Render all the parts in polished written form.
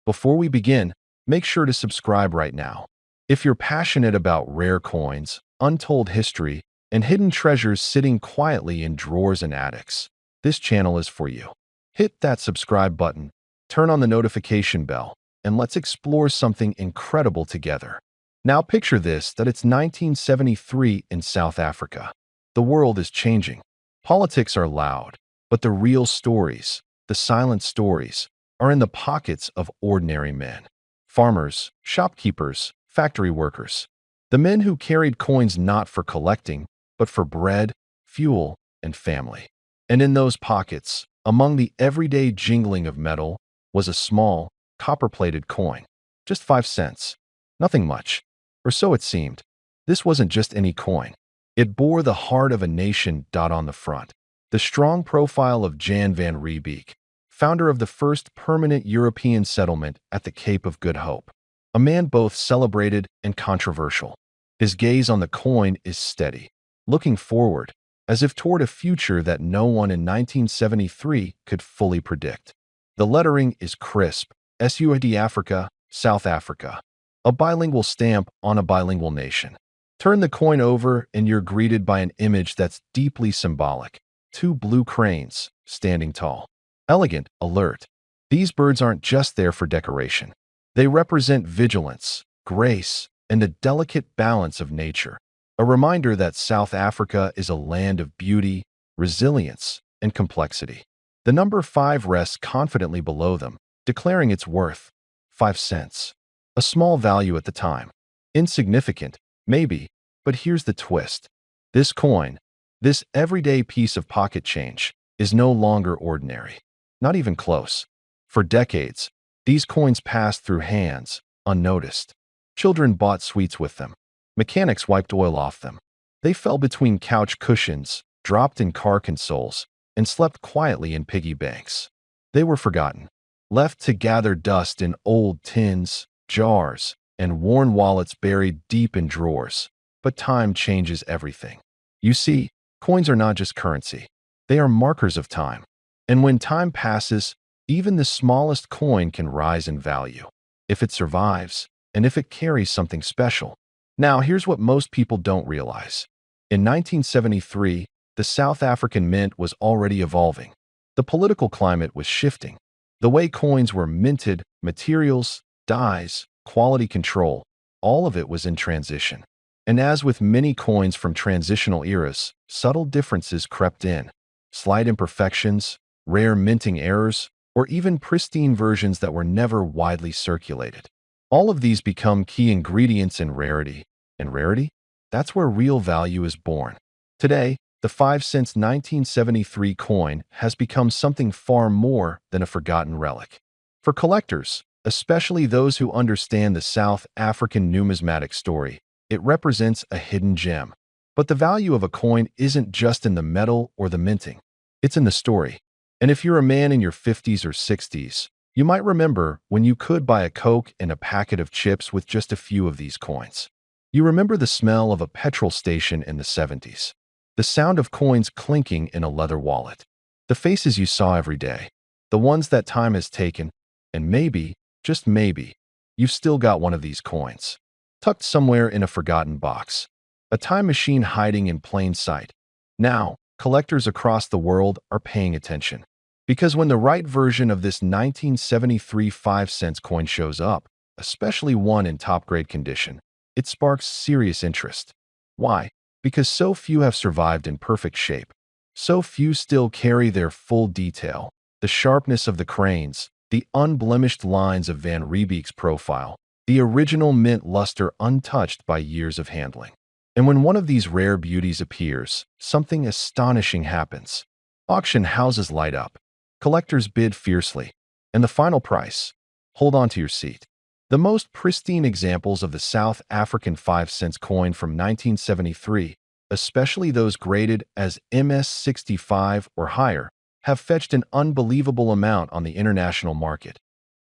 Before we begin, make sure to subscribe right now. If you're passionate about rare coins, untold history, and hidden treasures sitting quietly in drawers and attics, this channel is for you. Hit that subscribe button, turn on the notification bell, and let's explore something incredible together. Now picture this, that it's 1973 in South Africa. The world is changing. Politics are loud, but the real stories, the silent stories, are in the pockets of ordinary men. Farmers, shopkeepers, factory workers. The men who carried coins not for collecting, but for bread, fuel, and family. And in those pockets, among the everyday jingling of metal, was a small, copper-plated coin. Just 5 cents. Nothing much. Or so it seemed. This wasn't just any coin. It bore the heart of a nation on the front. The strong profile of Jan van Riebeeck, founder of the first permanent European settlement at the Cape of Good Hope. A man both celebrated and controversial. His gaze on the coin is steady, looking forward, as if toward a future that no one in 1973 could fully predict. The lettering is crisp, SUD Africa, South Africa. A bilingual stamp on a bilingual nation. Turn the coin over and you're greeted by an image that's deeply symbolic. 2 blue cranes, standing tall. Elegant, alert. These birds aren't just there for decoration. They represent vigilance, grace, and the delicate balance of nature. A reminder that South Africa is a land of beauty, resilience, and complexity. The number 5 rests confidently below them, declaring its worth. 5 cents. A small value at the time. Insignificant, maybe, but here's the twist. This coin, this everyday piece of pocket change, is no longer ordinary. Not even close. For decades, these coins passed through hands, unnoticed. Children bought sweets with them. Mechanics wiped oil off them. They fell between couch cushions, dropped in car consoles, and slept quietly in piggy banks. They were forgotten, left to gather dust in old tins, jars, and worn wallets buried deep in drawers. But time changes everything. You see, coins are not just currency. They are markers of time. And when time passes, even the smallest coin can rise in value, if it survives, and if it carries something special. Now, here's what most people don't realize. In 1973, the South African mint was already evolving. The political climate was shifting. The way coins were minted, materials, dyes, quality control, all of it was in transition. And as with many coins from transitional eras, subtle differences crept in. Slight imperfections, rare minting errors, or even pristine versions that were never widely circulated. All of these become key ingredients in rarity. And rarity? That's where real value is born. Today, the 5 cents 1973 coin has become something far more than a forgotten relic. For collectors, especially those who understand the South African numismatic story, it represents a hidden gem. But the value of a coin isn't just in the metal or the minting. It's in the story. And if you're a man in your 50s or 60s, you might remember when you could buy a Coke and a packet of chips with just a few of these coins. You remember the smell of a petrol station in the 70s. The sound of coins clinking in a leather wallet. The faces you saw every day. The ones that time has taken. And maybe, just maybe, you've still got one of these coins, tucked somewhere in a forgotten box. A time machine hiding in plain sight. Now, collectors across the world are paying attention. Because when the right version of this 1973 5 cents coin shows up, especially one in top-grade condition, it sparks serious interest. Why? Because so few have survived in perfect shape. So few still carry their full detail, the sharpness of the cranes, the unblemished lines of Van Riebeeck's profile, the original mint luster untouched by years of handling. And when one of these rare beauties appears, something astonishing happens. Auction houses light up. Collectors bid fiercely. And the final price? Hold on to your seat. The most pristine examples of the South African 5 cents coin from 1973, especially those graded as MS65 or higher, have fetched an unbelievable amount on the international market.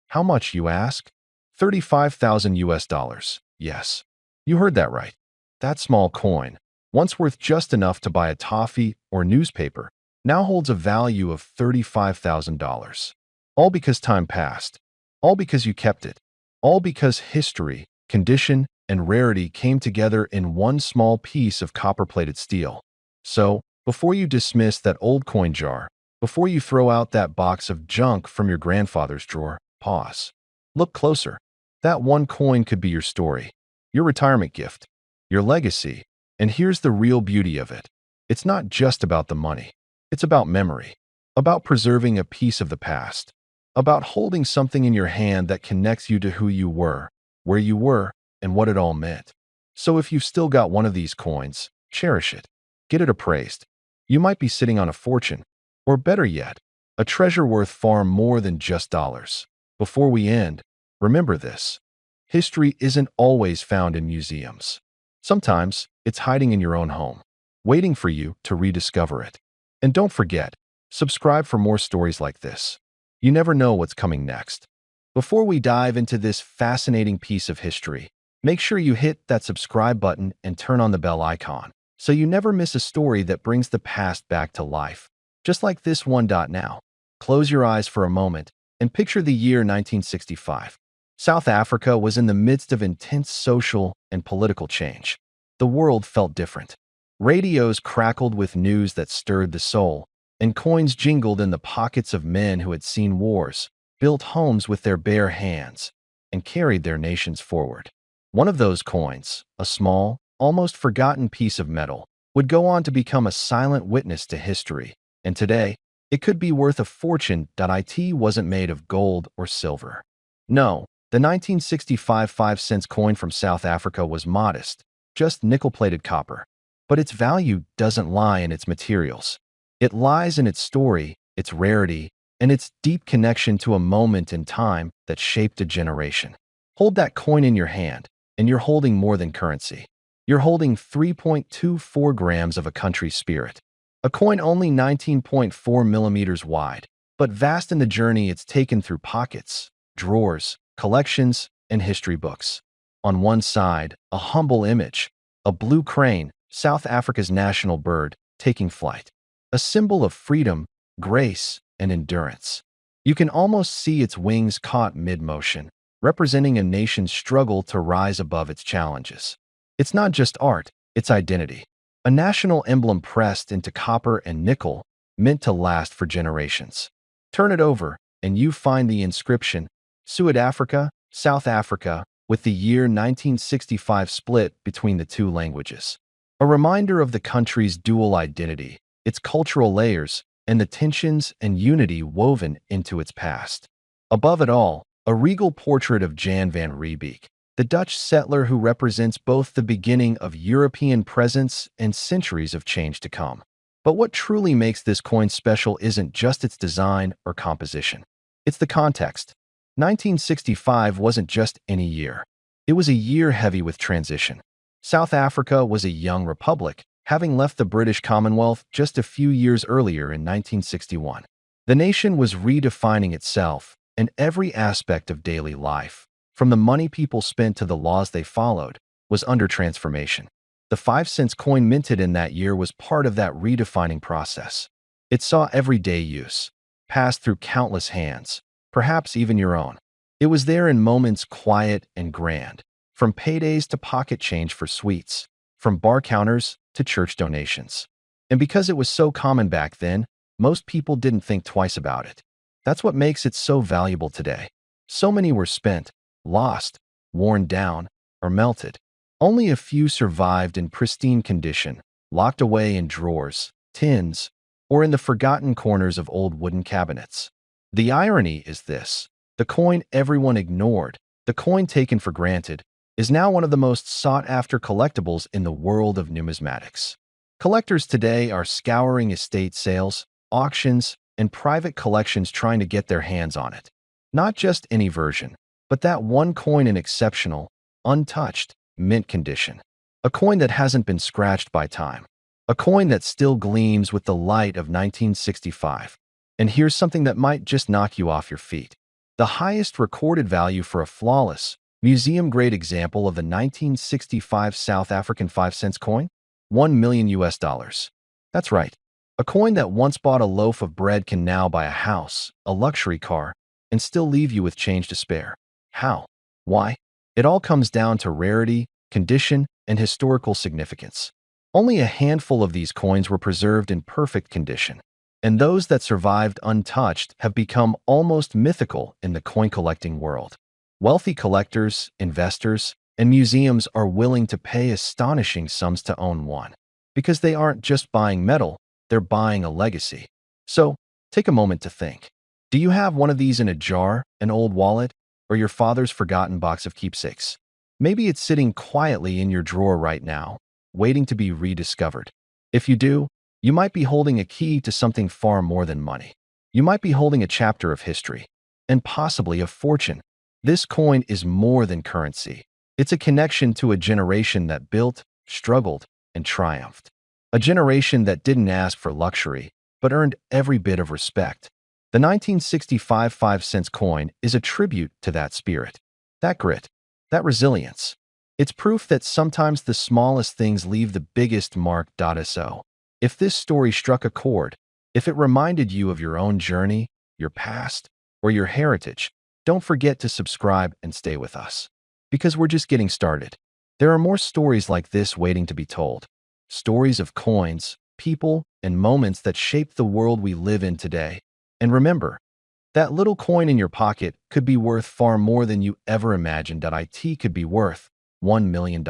How much, you ask? 35,000 US dollars. Yes, you heard that right. That small coin, once worth just enough to buy a toffee or newspaper, now holds a value of $35,000. All because time passed. All because you kept it. All because history, condition, and rarity came together in one small piece of copper-plated steel. So, before you dismiss that old coin jar, before you throw out that box of junk from your grandfather's drawer, pause. Look closer. That one coin could be your story, your retirement gift, your legacy. And here's the real beauty of it. It's not just about the money. It's about memory, about preserving a piece of the past, about holding something in your hand that connects you to who you were, where you were, and what it all meant. So if you've still got one of these coins, cherish it. Get it appraised. You might be sitting on a fortune, or better yet, a treasure worth far more than just dollars. Before we end, remember this. History isn't always found in museums. Sometimes it's hiding in your own home, waiting for you to rediscover it. And don't forget, subscribe for more stories like this. You never know what's coming next. Before we dive into this fascinating piece of history, make sure you hit that subscribe button and turn on the bell icon so you never miss a story that brings the past back to life. Just like this one. Now, close your eyes for a moment and picture the year 1965. South Africa was in the midst of intense social and political change. The world felt different. Radios crackled with news that stirred the soul, and coins jingled in the pockets of men who had seen wars, built homes with their bare hands, and carried their nations forward. One of those coins, a small, almost forgotten piece of metal, would go on to become a silent witness to history, and today, it could be worth a fortune. It wasn't made of gold or silver. No, the 1965 5-cent coin from South Africa was modest, just nickel-plated copper. But its value doesn't lie in its materials. It lies in its story, its rarity, and its deep connection to a moment in time that shaped a generation. Hold that coin in your hand, and you're holding more than currency. You're holding 3.24 grams of a country's spirit. A coin only 19.4 millimeters wide, but vast in the journey it's taken through pockets, drawers, collections, and history books. On one side, a humble image, a blue crane, South Africa's national bird, taking flight. A symbol of freedom, grace, and endurance. You can almost see its wings caught mid-motion, representing a nation's struggle to rise above its challenges. It's not just art, it's identity. A national emblem pressed into copper and nickel, meant to last for generations. Turn it over, and you find the inscription, Suid-Afrika, South Africa, with the year 1965 split between the two languages. A reminder of the country's dual identity, its cultural layers, and the tensions and unity woven into its past. Above it all, a regal portrait of Jan van Riebeeck, the Dutch settler who represents both the beginning of European presence and centuries of change to come. But what truly makes this coin special isn't just its design or composition. It's the context. 1965 wasn't just any year. It was a year heavy with transition. South Africa was a young republic, having left the British Commonwealth just a few years earlier in 1961. The nation was redefining itself, and every aspect of daily life, from the money people spent to the laws they followed, was under transformation. The 5-cent coin minted in that year was part of that redefining process. It saw everyday use, passed through countless hands, perhaps even your own. It was there in moments quiet and grand, from paydays to pocket change for sweets, from bar counters to church donations. And because it was so common back then, most people didn't think twice about it. That's what makes it so valuable today. So many were spent, lost, worn down, or melted. Only a few survived in pristine condition, locked away in drawers, tins, or in the forgotten corners of old wooden cabinets. The irony is this: the coin everyone ignored, the coin taken for granted, is now one of the most sought-after collectibles in the world of numismatics. Collectors today are scouring estate sales, auctions, and private collections trying to get their hands on it. Not just any version, but that one coin in exceptional, untouched, mint condition. A coin that hasn't been scratched by time. A coin that still gleams with the light of 1965. And here's something that might just knock you off your feet. The highest recorded value for a flawless, museum-grade example of the 1965 South African 5-cent coin? $1 million US. That's right. A coin that once bought a loaf of bread can now buy a house, a luxury car, and still leave you with change to spare. How? Why? It all comes down to rarity, condition, and historical significance. Only a handful of these coins were preserved in perfect condition, and those that survived untouched have become almost mythical in the coin collecting world. Wealthy collectors, investors, and museums are willing to pay astonishing sums to own one, because they aren't just buying metal, they're buying a legacy. So, take a moment to think. Do you have one of these in a jar, an old wallet, or your father's forgotten box of keepsakes? Maybe it's sitting quietly in your drawer right now, waiting to be rediscovered. If you do, you might be holding a key to something far more than money. You might be holding a chapter of history, and possibly a fortune. This coin is more than currency. It's a connection to a generation that built, struggled, and triumphed. A generation that didn't ask for luxury, but earned every bit of respect. The 1965 5-cent coin is a tribute to that spirit, that grit, that resilience. It's proof that sometimes the smallest things leave the biggest mark. So, if this story struck a chord, if it reminded you of your own journey, your past, or your heritage, don't forget to subscribe and stay with us. Because we're just getting started. There are more stories like this waiting to be told. Stories of coins, people, and moments that shape the world we live in today. And remember, that little coin in your pocket could be worth far more than you ever imagined. It could be worth $1 million.